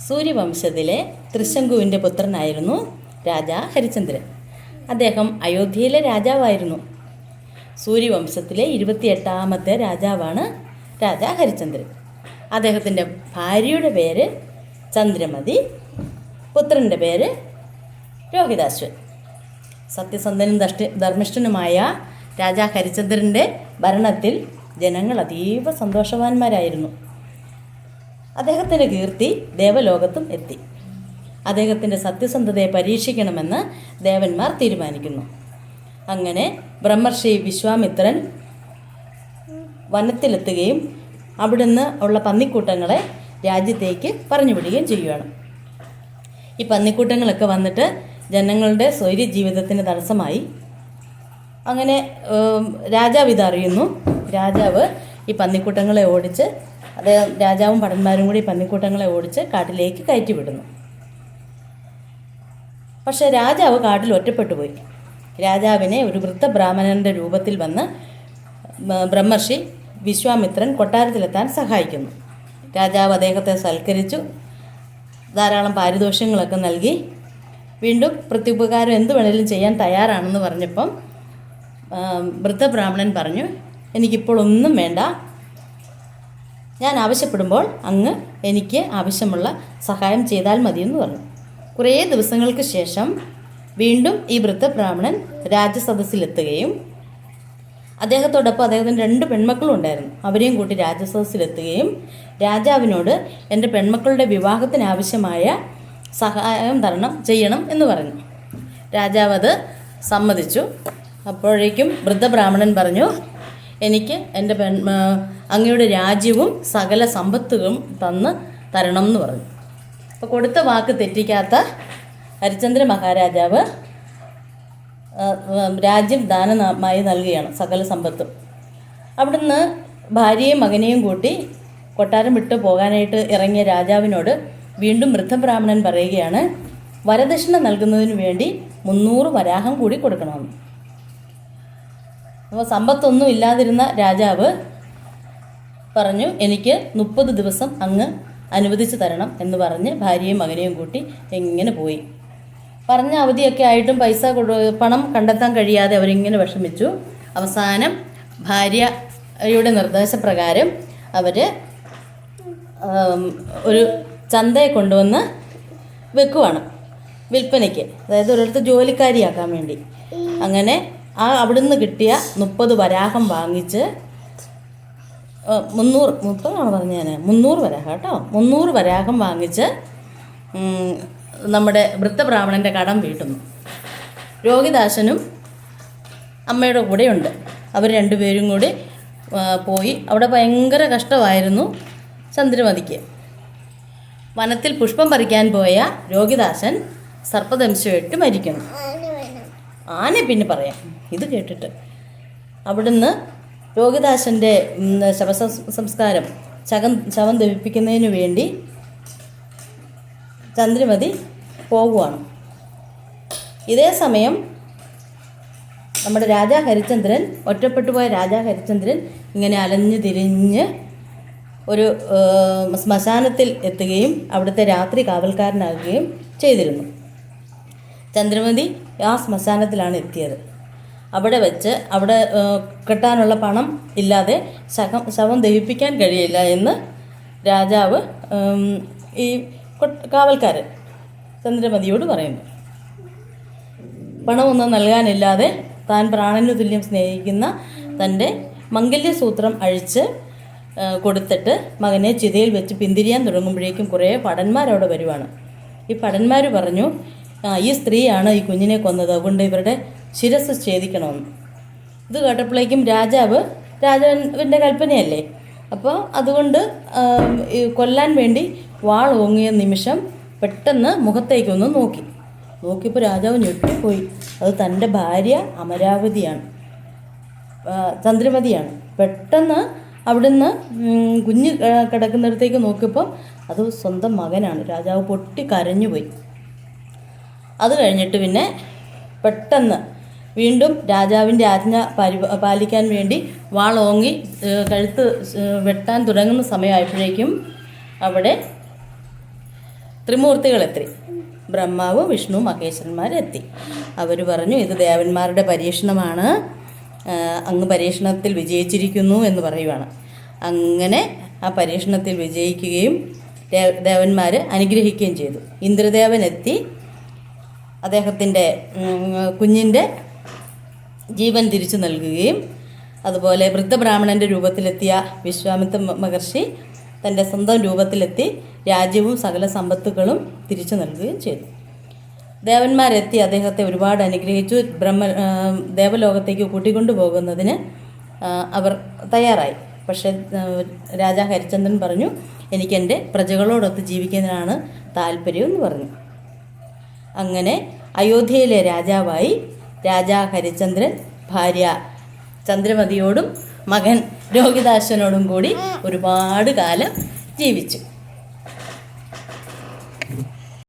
സൂര്യവംശത്തിലെ തൃശങ്കുവിൻ്റെ പുത്രനായിരുന്നു രാജാ ഹരിചന്ദ്രൻ. അദ്ദേഹം അയോധ്യയിലെ രാജാവായിരുന്നു. സൂര്യവംശത്തിലെ 28ാമത്തെ രാജാവാണ് രാജാ ഹരിചന്ദ്രൻ. അദ്ദേഹത്തിൻ്റെ ഭാര്യയുടെ പേര് ചന്ദ്രമതി, പുത്രൻ്റെ പേര് രോഹിതാശ്വൻ. സത്യസന്ധനും ധർമ്മിഷ്ഠനുമായ രാജാ ഹരിചന്ദ്രൻ്റെ ഭരണത്തിൽ ജനങ്ങൾ അതീവ സന്തോഷവാന്മാരായിരുന്നു. അദ്ദേഹത്തിൻ്റെ കീർത്തി ദേവലോകത്തും എത്തി. അദ്ദേഹത്തിൻ്റെ സത്യസന്ധതയെ പരീക്ഷിക്കണമെന്ന് ദേവന്മാർ തീരുമാനിക്കുന്നു. അങ്ങനെ ബ്രഹ്മർഷി വിശ്വാമിത്രൻ വനത്തിലെത്തുകയും അവിടുന്ന് ഉള്ള പന്നിക്കൂട്ടങ്ങളെ രാജ്യത്തേക്ക് പറഞ്ഞുവിടുകയും ചെയ്യുകയാണ്. ഈ പന്നിക്കൂട്ടങ്ങളൊക്കെ വന്നിട്ട് ജനങ്ങളുടെ സ്വൈര്യ ജീവിതത്തിന് തടസ്സമായി. അങ്ങനെ രാജാവ് ഇതറിയുന്നു. രാജാവ് ഈ പന്നിക്കൂട്ടങ്ങളെ ഓടിച്ച് രാജാവും ഭടന്മാരും കൂടി പന്നിക്കൂട്ടങ്ങളെ ഓടിച്ച് കാട്ടിലേക്ക് കയറ്റിവിടുന്നു. പക്ഷേ രാജാവ് കാട്ടിൽ ഒറ്റപ്പെട്ടു പോയി. രാജാവിനെ ഒരു വൃദ്ധബ്രാഹ്മണൻ്റെ രൂപത്തിൽ വന്ന് ബ്രഹ്മർഷി വിശ്വാമിത്രൻ കൊട്ടാരത്തിലെത്താൻ സഹായിക്കുന്നു. രാജാവ് അദ്ദേഹത്തെ സൽക്കരിച്ചു, ധാരാളം പാരിതോഷികങ്ങളൊക്കെ നൽകി. വീണ്ടും പ്രത്യുപകാരം എന്ത് വേണേലും ചെയ്യാൻ തയ്യാറാണെന്ന് പറഞ്ഞപ്പം വൃദ്ധബ്രാഹ്മണൻ പറഞ്ഞു, എനിക്കിപ്പോൾ ഒന്നും വേണ്ട, ഞാൻ ആവശ്യപ്പെടുമ്പോൾ അങ്ങ് എനിക്ക് ആവശ്യമുള്ള സഹായം ചെയ്താൽ മതിയെന്ന് പറഞ്ഞു. കുറേ ദിവസങ്ങൾക്ക് ശേഷം വീണ്ടും ഈ വൃദ്ധബ്രാഹ്മണൻ രാജസദസ്സിലെത്തുകയും അദ്ദേഹത്തോടൊപ്പം അദ്ദേഹത്തിന് 2 പെൺമക്കളും ഉണ്ടായിരുന്നു. അവരെയും കൂട്ടി രാജസദസ്സിലെത്തുകയും രാജാവിനോട് എൻ്റെ പെൺമക്കളുടെ വിവാഹത്തിന് ആവശ്യമായ സഹായം ചെയ്യണം എന്ന് പറഞ്ഞു. രാജാവ് അത് സമ്മതിച്ചു. അപ്പോഴേക്കും വൃദ്ധബ്രാഹ്മണൻ പറഞ്ഞു, എനിക്ക് എൻ്റെ അങ്ങയുടെ രാജ്യവും സകല സമ്പത്തുകളും തരണം എന്ന് പറഞ്ഞു. അപ്പോൾ കൊടുത്ത വാക്ക് തെറ്റിക്കാത്ത ഹരിചന്ദ്ര മഹാരാജാവ് രാജ്യം ദാനമായി നൽകുകയാണ്, സകല സമ്പത്തും. അവിടുന്ന് ഭാര്യയും മകനെയും കൂട്ടി കൊട്ടാരം വിട്ടു പോകാനായിട്ട് ഇറങ്ങിയ രാജാവിനോട് വീണ്ടും വൃദ്ധബ്രാഹ്മണൻ പറയുകയാണ്, വരദക്ഷിണ നൽകുന്നതിന് വേണ്ടി 300 വരാഹം കൂടി കൊടുക്കണമെന്ന്. അപ്പോൾ സമ്പത്തൊന്നും ഇല്ലാതിരുന്ന രാജാവ് പറഞ്ഞു, എനിക്ക് 30 ദിവസം അങ്ങ് അനുവദിച്ചു തരണം എന്ന് പറഞ്ഞ് ഭാര്യയും മകനെയും കൂട്ടി എങ്ങനെ പോയി. പറഞ്ഞ അവധിയൊക്കെ ആയിട്ടും പണം കണ്ടെത്താൻ കഴിയാതെ അവരിങ്ങനെ വിഷമിച്ചു. അവസാനം ഭാര്യയുടെ നിർദ്ദേശപ്രകാരം അവർ ഒരു ചന്തയെ കൊണ്ടുവന്ന് വെക്കുവാണ് വിൽപ്പനയ്ക്ക്, അതായത് ഒരിടത്ത് ജോലിക്കാരിയാക്കാൻ വേണ്ടി. അങ്ങനെ അവിടുന്ന് കിട്ടിയ 30 വരാഹം വാങ്ങിച്ച് 300 വരാഹം കേട്ടോ, 300 വരാഹം വാങ്ങിച്ച് നമ്മുടെ വൃദ്ധബ്രാഹ്മണൻ്റെ കടം വീട്ടുന്നു. രോഹിതാശനും അമ്മയുടെ കൂടെയുണ്ട്. അവർ 2 പേരും കൂടി പോയി. അവിടെ ഭയങ്കര കഷ്ടമായിരുന്നു ചന്ദ്രമതിക്ക്. വനത്തിൽ പുഷ്പം പറിക്കാൻ പോയ രോഹിതാശൻ സർപ്പദംശമായിട്ട് മരിക്കുന്നു. ആനെ പിന്നെ പറയാം ഇത് കേട്ടിട്ട്. അവിടുന്ന് രോഹിതാശൻ്റെ ശവസംസ്കാരം ശവം ദഹിപ്പിക്കുന്നതിന് വേണ്ടി ചന്ദ്രമതി പോകുവാണ്. ഇതേ സമയം നമ്മുടെ രാജാ ഹരിചന്ദ്രൻ, ഒറ്റപ്പെട്ടുപോയ രാജാ ഹരിചന്ദ്രൻ ഇങ്ങനെ അലഞ്ഞു തിരിഞ്ഞ് ഒരു ശ്മശാനത്തിൽ എത്തുകയും അവിടുത്തെ രാത്രി കാവൽക്കാരനാകുകയും ചെയ്തിരുന്നു. ചന്ദ്രമതി ആ ശ്മശാനത്തിലാണ് എത്തിയത്. അവിടെ വെച്ച് അവിടെ കെട്ടാനുള്ള പണം ഇല്ലാതെ ശവം ദഹിപ്പിക്കാൻ കഴിയില്ല എന്ന് രാജാവ് ഈ കാവൽക്കാരൻ ചന്ദ്രമതിയോട് പറയുന്നു. പണമൊന്നും നൽകാനില്ലാതെ താൻ പ്രാണന് തുല്യം സ്നേഹിക്കുന്ന തൻ്റെ മംഗല്യസൂത്രം അഴിച്ച് കൊടുത്തിട്ട് മകനെ ചിതയിൽ വെച്ച് പിന്തിരിയാൻ തുടങ്ങുമ്പോഴേക്കും കുറേ ഭടന്മാരവിടെ വരുവാണ്. ഈ ഭടന്മാർ പറഞ്ഞു, ഈ സ്ത്രീയാണ് ഈ കുഞ്ഞിനെ കൊന്നത്, അതുകൊണ്ട് ഇവരുടെ ശിരസ് ഛേദിക്കണമെന്ന്. ഇത് കേട്ടപ്പോഴേക്കും രാജാവിൻ്റെ കൽപ്പനയല്ലേ, അപ്പോൾ അതുകൊണ്ട് കൊല്ലാൻ വേണ്ടി വാൾ ഓങ്ങിയ നിമിഷം പെട്ടെന്ന് മുഖത്തേക്കൊന്ന് നോക്കിയപ്പോൾ രാജാവ് ഞെട്ടിപ്പോയി. അത് തൻ്റെ ഭാര്യ അമരാവതിയാണ്, ചന്ദ്രമതിയാണ്. പെട്ടെന്ന് അവിടുന്ന് കുഞ്ഞ് കിടക്കുന്നിടത്തേക്ക് നോക്കിയപ്പോൾ അത് സ്വന്തം മകനാണ്. രാജാവ് പൊട്ടി കരഞ്ഞുപോയി. അത് കഴിഞ്ഞിട്ട് പിന്നെ പെട്ടെന്ന് വീണ്ടും രാജാവിൻ്റെ ആജ്ഞ പാലിക്കാൻ വേണ്ടി വാൾ ഓങ്ങി കഴുത്ത് വെട്ടാൻ തുടങ്ങുന്ന സമയമായപ്പോഴേക്കും അവിടെ ത്രിമൂർത്തികളെത്തി. ബ്രഹ്മാവ്, വിഷ്ണു, മഹേശ്വരന്മാരെത്തി. അവർ പറഞ്ഞു, ഇത് ദേവന്മാരുടെ പരീക്ഷണമാണ്, അങ്ങ് പരീക്ഷണത്തിൽ വിജയിച്ചിരിക്കുന്നു എന്ന് പറയുവാണ്. അങ്ങനെ ആ പരീക്ഷണത്തിൽ വിജയിക്കുകയും ദേവന്മാർ അനുഗ്രഹിക്കുകയും ചെയ്തു. ഇന്ദ്രദേവനെത്തി അദ്ദേഹത്തിൻ്റെ കുഞ്ഞിൻ്റെ ജീവൻ തിരിച്ചു നൽകുകയും അതുപോലെ വൃദ്ധബ്രാഹ്മണൻ്റെ രൂപത്തിലെത്തിയ വിശ്വാമിത്ര മഹർഷി തൻ്റെ സ്വന്തം രൂപത്തിലെത്തി രാജ്യവും സകല സമ്പത്തുകളും തിരിച്ചു നൽകുകയും ചെയ്തു. ദേവന്മാരെത്തി അദ്ദേഹത്തെ ഒരുപാട് അനുഗ്രഹിച്ചു. ദേവലോകത്തേക്ക് കൂട്ടിക്കൊണ്ടു പോകുന്നതിന് അവർ തയ്യാറായി. പക്ഷേ രാജാ ഹരിചന്ദ്രൻ പറഞ്ഞു, എനിക്കെൻ്റെ പ്രജകളോടൊത്ത് ജീവിക്കുന്നതിനാണ് താല്പര്യം എന്ന് പറഞ്ഞു. അങ്ങനെ അയോധ്യയിലെ രാജാവായി രാജാ ഹരിചന്ദ്രൻ ഭാര്യ ചന്ദ്രമതിയോടും മകൻ രോഹിതാശ്വനോടും കൂടി ഒരുപാട് കാലം ജീവിച്ചു.